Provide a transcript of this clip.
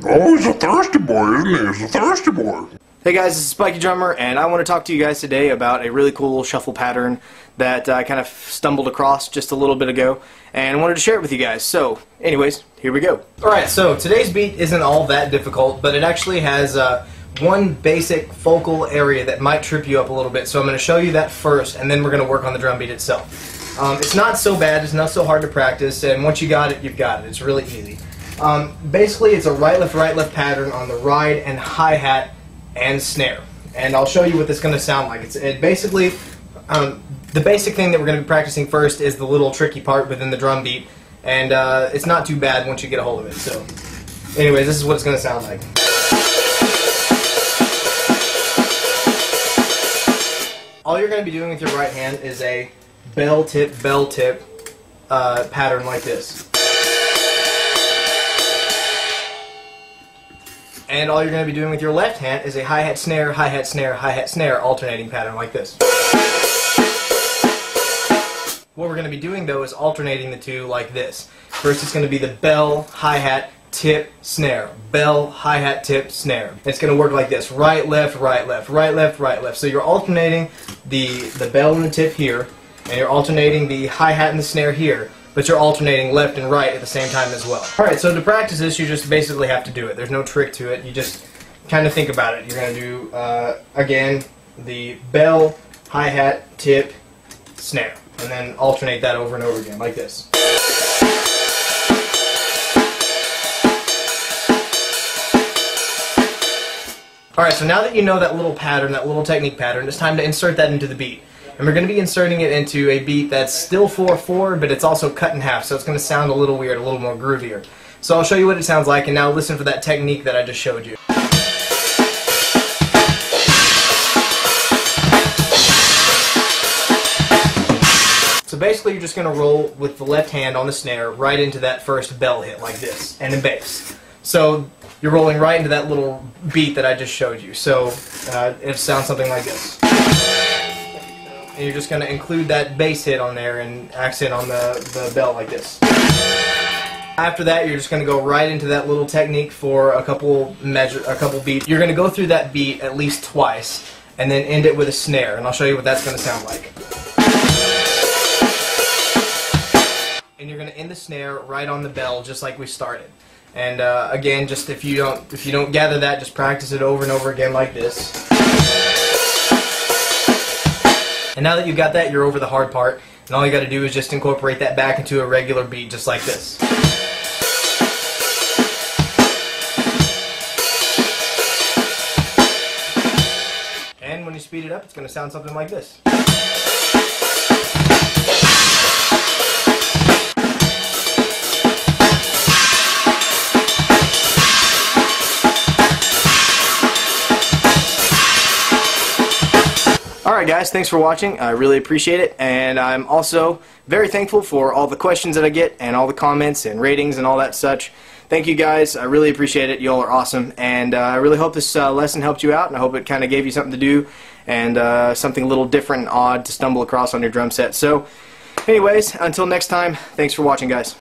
Oh, he's a thirsty boy, isn't he? He's a thirsty boy. Hey guys, this is Spiky Drummer, and I want to talk to you guys today about a really cool shuffle pattern that I kind of stumbled across just a little bit ago, and I wanted to share it with you guys. So, anyways, here we go. Alright, so today's beat isn't all that difficult, but it actually has one basic focal area that might trip you up a little bit, so I'm going to show you that first, and then we're going to work on the drum beat itself. It's not so bad, it's not so hard to practice, and once you got it, you've got it. It's really easy. Basically, it's a right, left pattern on the ride and hi-hat and snare. And I'll show you what this is going to sound like. It basically, the basic thing that we're going to be practicing first is the little tricky part within the drum beat, and it's not too bad once you get a hold of it. So, anyways, this is what it's going to sound like. All you're going to be doing with your right hand is a bell tip pattern like this. And all you're going to be doing with your left hand is a hi-hat snare, hi-hat snare, hi-hat snare alternating pattern like this. What we're going to be doing though is alternating the two like this. First it's going to be the bell, hi-hat, tip, snare. Bell, hi-hat, tip, snare. It's going to work like this. Right, left, right, left, right, left, right, left. So you're alternating the bell and the tip here, and you're alternating the hi-hat and the snare here, but you're alternating left and right at the same time as well. Alright, so to practice this, you just basically have to do it. There's no trick to it. You just kind of think about it. You're going to do, again, the bell, hi-hat, tip, snare, and then alternate that over and over again, like this. Alright, so now that you know that little pattern, that little technique pattern, it's time to insert that into the beat. And we're going to be inserting it into a beat that's still 4/4, but it's also cut in half, so it's going to sound a little weird, a little more groovier. So I'll show you what it sounds like, and now listen for that technique that I just showed you. So basically you're just going to roll with the left hand on the snare right into that first bell hit like this, and a bass. So you're rolling right into that little beat that I just showed you. So it sounds something like this. And you're just going to include that bass hit on there and accent on the bell like this. After that, you're just going to go right into that little technique for a couple beats. You're going to go through that beat at least twice, and then end it with a snare, and I'll show you what that's going to sound like. And you're going to end the snare right on the bell, just like we started. And again, just if you don't gather that, just practice it over and over again like this. And now that you've got that, you're over the hard part, and all you got to do is just incorporate that back into a regular beat, just like this. And when you speed it up, it's going to sound something like this. Alright guys, thanks for watching. I really appreciate it, and I'm also very thankful for all the questions that I get and all the comments and ratings and all that such. Thank you guys, I really appreciate it. Y'all are awesome, and I really hope this lesson helped you out, and I hope it kind of gave you something to do and something a little different and odd to stumble across on your drum set. So anyways, until next time, thanks for watching guys.